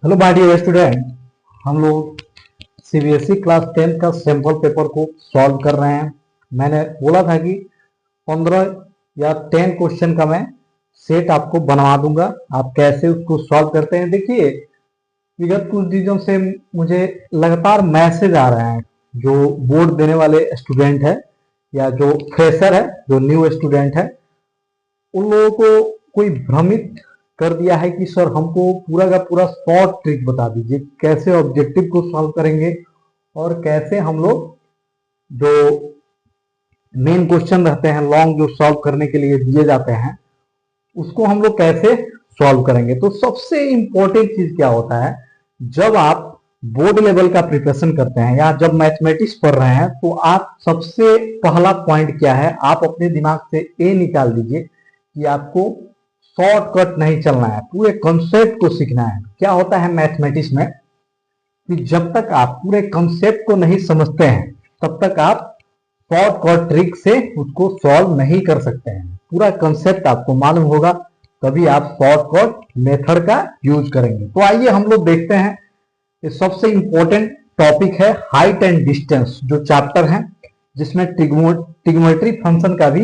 Hello my dear student, हम लोग CBSE class 10 का सैंपल पेपर को सॉल्व कर रहे हैं। मैंने बोला था कि 15 या 10 क्वेश्चन का मैं सेट आपको बनवा दूंगा। आप कैसे उसको सॉल्व करते हैं, देखिए विगत कुछ दिनों से मुझे लगातार मैसेज आ रहे हैं। जो बोर्ड देने वाले स्टूडेंट है या जो फ्रेशर है, जो न्यू स्टूडेंट है, उन लोगों को कोई भ्रमित कर दिया है कि सर हमको पूरा का पूरा शॉर्ट ट्रिक बता दीजिए, कैसे ऑब्जेक्टिव को सॉल्व करेंगे और कैसे हम लोग जो मेन क्वेश्चन रहते हैं लॉन्ग जो सॉल्व करने के लिए दिए जाते हैं उसको हम लोग कैसे सॉल्व करेंगे। तो सबसे इंपॉर्टेंट चीज क्या होता है, जब आप बोर्ड लेवल का प्रिपरेशन करते हैं या जब मैथमेटिक्स पढ़ रहे हैं तो आप सबसे पहला पॉइंट क्या है, आप अपने दिमाग से ये निकाल दीजिए कि आपको शॉर्टकट नहीं चलना है, पूरे कॉन्सेप्ट को सीखना है। क्या होता है मैथमेटिक्स में कि जब तक आप पूरे कॉन्सेप्ट को नहीं समझते हैं तब तक आप शॉर्टकट ट्रिक से उसको सॉल्व नहीं कर सकते हैं। पूरा कॉन्सेप्ट आपको मालूम होगा तभी आप शॉर्टकट मेथड का यूज करेंगे। तो आइए हम लोग देखते हैं। ये सबसे इंपॉर्टेंट टॉपिक है हाइट एंड डिस्टेंस, जो चैप्टर है जिसमें ट्रिग्नोमेट्री फंक्शन का भी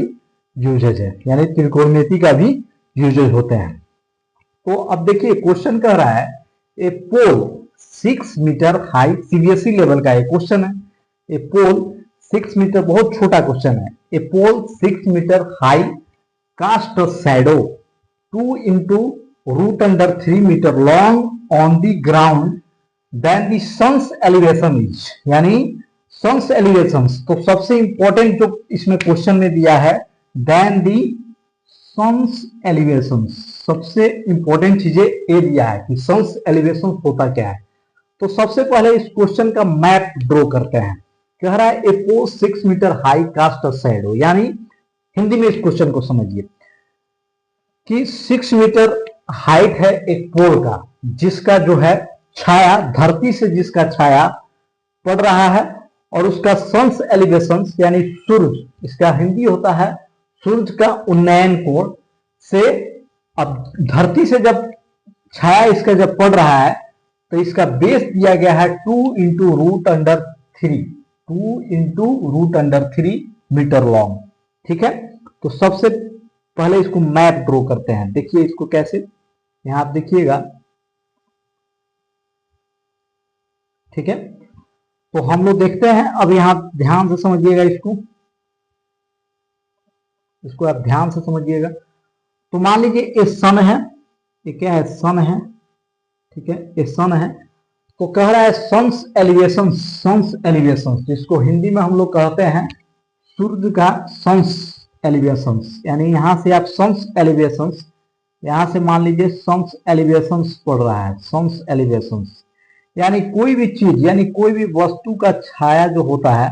यूजेज है, यानी त्रिकोणमिति का भी यूजेज होते हैं। तो अब देखिए क्वेश्चन कह रहा है a pole 6 metre high, CBSE level का एक क्वेश्चन है। ए पोल 6 मीटर, बहुत छोटा क्वेश्चन है। A pole 6 metre high cast a shadow 2 into root under 3 meter long on the ground then the sun's elevation is, यानी sun's elevations। तो सबसे important जो इसमें क्वेश्चन में दिया है then the sun's elevations, सबसे इंपॉर्टेंट चीजें ये दिया है कि sun's elevations होता क्या है। तो सबसे पहले इस क्वेश्चन का मैप ड्रॉ करते हैं। कह रहा है a pole 6 metre high cast a shadow, यानी हिंदी में इस क्वेश्चन को समझिए कि 6 मीटर हाइट है एक पोल का, जिसका जो है छाया धरती से जिसका छाया पड़ रहा है और उसका सन्स एलिवेशन यानी सूर्य, इसका हिंदी होता है सूर्य का उन्नयन कोण से। अब धरती से जब छाया इसका जब पड़ रहा है तो इसका बेस दिया गया है 2 into root under 3, 2 into root under 3 metre long. ठीक है, तो सबसे पहले इसको मैप ड्रॉ करते हैं। देखिए इसको कैसे, यहां आप देखिएगा। ठीक है, तो हम लोग देखते हैं। अब यहां ध्यान से समझिएगा, इसको आप ध्यान से समझिएगा। तो मान लीजिए ये सन है, ये क्या है, सन है। ठीक है, ये सन है। तो कह रहा है सन्स एलिवेशन, सन्स एलिवेशन जिसको हिंदी में हम लोग कहते हैं सूर्य का सन्स एलिवेशंस, यानी यहां से आप सन्स एलिवेशंस, यहां से मान लीजिए सन्स एलिवेशंस पढ़ रहा है। सन्स एलिवेशंस यानी कोई भी चीज, यानी कोई भी वस्तु का छाया जो होता है,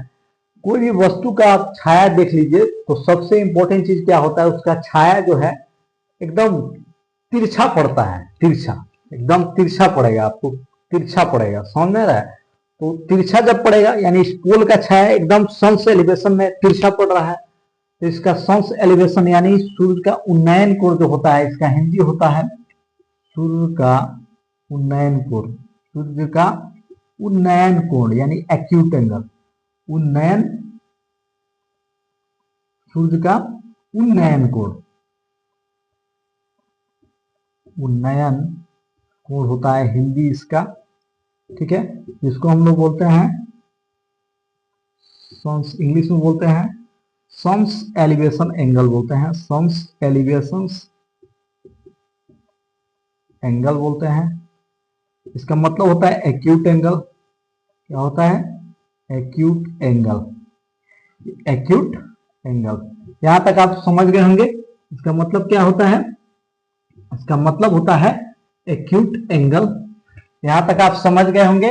कोई भी वस्तु का आप छाया देख लीजिए तो सबसे इंपॉर्टेंट चीज क्या होता है, उसका छाया जो है एकदम तिरछा पड़ता है। तिरछा, एकदम तिरछा पड़ेगा, आपको तिरछा पड़ेगा, समझ में आ रहा है। तो तिरछा जब पड़ेगा यानी इस पोल का छाया एकदम सन्स एलिवेशन में तिरछा पड़ रहा है। तो इसका सन्स एलिवेशन यानी सूर्य का उन्नयन कोण जो होता है, इसका हिंदी होता है सूर्य का उन्नयन कोण। सूर्य का उन्नयन कोण यानी एक्यूट एंगल, उन्नयन, सूर्य का उन्नयन कोण, उन्नयन कोण होता है हिंदी इसका। ठीक है, जिसको हम लोग बोलते हैं सन्स, इंग्लिश में बोलते हैं सन्स एलिवेशन एंगल बोलते हैं, सन्स एलिवेशन एंगल बोलते हैं। इसका मतलब होता है एक्यूट एंगल। क्या होता है, एक्यूट एंगल, एक्यूट एंगल। यहां तक आप समझ गए होंगे इसका मतलब क्या होता है। इसका मतलब होता है एक्यूट एंगल। यहां तक आप समझ गए होंगे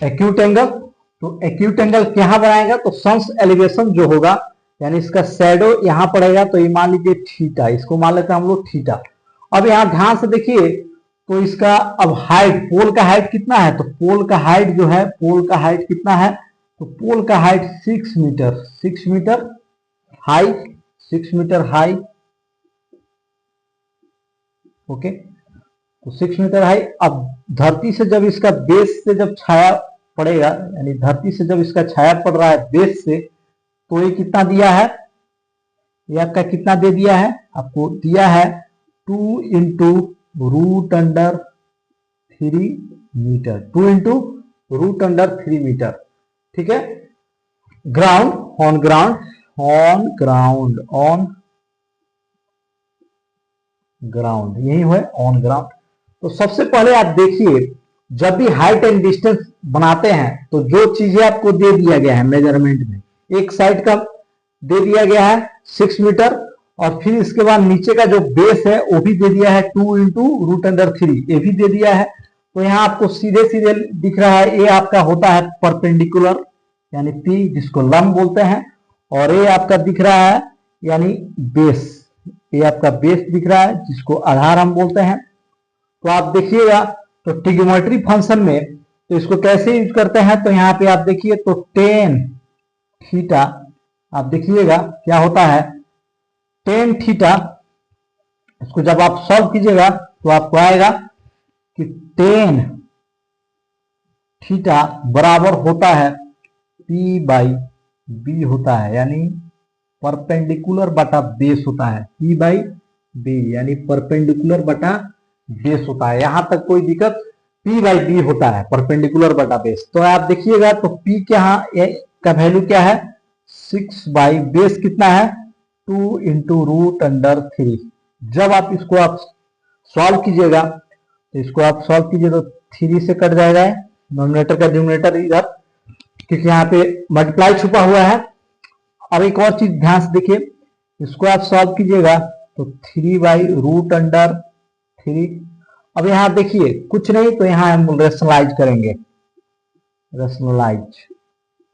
एक्यूट एंगल। तो एक्यूट एंगल कहां बनाएगा, तो सन्स एलिवेशन जो होगा यानी इसका शैडो यहां पड़ेगा, तो ये मान लीजिए थीटा, इसको मान लेते हैं हम लोग थीटा। अब यहां ध्यान से देखिए, तो इसका अब हाइट, पोल का हाइट कितना है, तो पोल का हाइट जो है, पोल का हाइट कितना है, तो पोल का height 6 metre, 6 metre high, 6 metre high. Okay, तो 6 मीटर हाई। अब धरती से जब इसका बेस से जब छाया पड़ेगा, यानी धरती से जब इसका छाया पड़ रहा है बेस से, तो ये कितना दिया है, ये आपका कितना दे दिया है, आपको दिया है 2 into root under 3 metre, 2 into root under 3 metre. ठीक है, ground, on ground, on ground, on ground, यही है ऑन ग्राउंड। तो सबसे पहले आप देखिए, जब भी हाइट एंड डिस्टेंस बनाते हैं तो जो चीजें आपको दे दिया गया है मेजरमेंट में, एक साइड का दे दिया गया है 6 मीटर, और फिर इसके बाद नीचे का जो बेस है वो भी दे दिया है 2 इंटू रूट अंडर 3, ये भी दे दिया है। तो यहाँ आपको सीधे सीधे दिख रहा है, ये आपका होता है परपेंडिकुलर यानी पी, जिसको लंब बोलते हैं, और ये आपका दिख रहा है यानी बेस, ये आपका बेस दिख रहा है जिसको आधार हम बोलते हैं। तो आप देखिएगा, तो ट्रिग्नोमेट्री फंक्शन में तो इसको कैसे यूज करते हैं, तो यहाँ पे आप देखिए तो टेन थीटा, आप देखिएगा क्या होता है टेन थीटा, इसको जब आप सॉल्व कीजिएगा तो आपको आएगा कि टेन थीटा बराबर होता है पी बाई बी होता है, यानी परपेंडिकुलर बटा बेस होता है, पी बाई बी यानी परपेंडिकुलर बटा बेस होता है। यहां तक कोई दिक्कत, पी बाई बी होता है परपेंडिकुलर बटा बेस। तो आप देखिएगा तो पी के यहाँ का वैल्यू क्या है 6 बाई बेस कितना है 2 इंटू रूट अंडर 3। जब आप इसको आप सॉल्व कीजिएगा, तो इसको आप सॉल्व कीजिए तो 3 से कट जाएगा नॉमिनेटर का डिनोमिनेटर इधर, क्योंकि यहाँ पे मल्टीप्लाई छुपा हुआ है। अब एक और चीज ध्यान से देखिए, इसको आप सॉल्व कीजिएगा तो 3 बाई रूट अंडर 3। अब यहाँ देखिए कुछ नहीं, तो यहाँ हम रेशनलाइज करेंगे, रेशनलाइज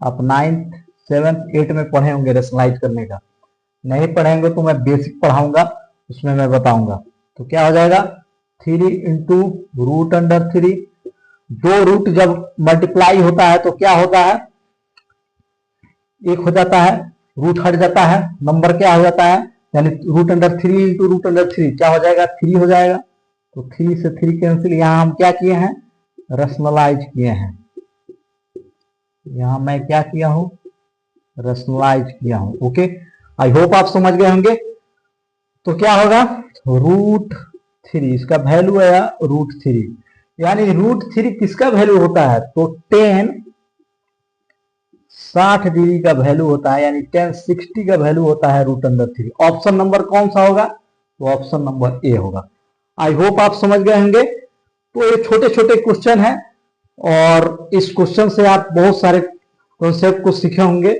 आप 9th 7th 8th में पढ़े होंगे रेशनलाइज करने का, नहीं पढ़ेंगे तो मैं बेसिक पढ़ाऊंगा, उसमें मैं बताऊंगा। तो क्या हो जाएगा 3 इंटू रूट अंडर 3, दो रूट जब मल्टीप्लाई होता है तो क्या होता है, एक हो जाता है, रूट हट जाता है, नंबर क्या हो जाता है, यानी root under 3 into root under 3 क्या हो जाएगा 3 हो जाएगा। तो 3 से 3 कैंसिल, यहां हम क्या किए हैं रेशनलाइज किए हैं, यहां मैं क्या किया हूं रेशनलाइज किया हूं। ओके, आई होप आप समझ गए होंगे। तो क्या होगा रूट 3, इसका वैल्यू आया रूट 3, यानी रूट 3 किसका वैल्यू होता है, तो 10 60 डिग्री का वैल्यू होता है, यानी 1060 का वैल्यू होता है रूट अंडर 3। ऑप्शन नंबर कौन सा होगा, तो ऑप्शन नंबर ए होगा। आई होप आप समझ गए होंगे। तो ये छोटे छोटे क्वेश्चन है, और इस क्वेश्चन से आप बहुत सारे कॉन्सेप्ट को सीखे होंगे।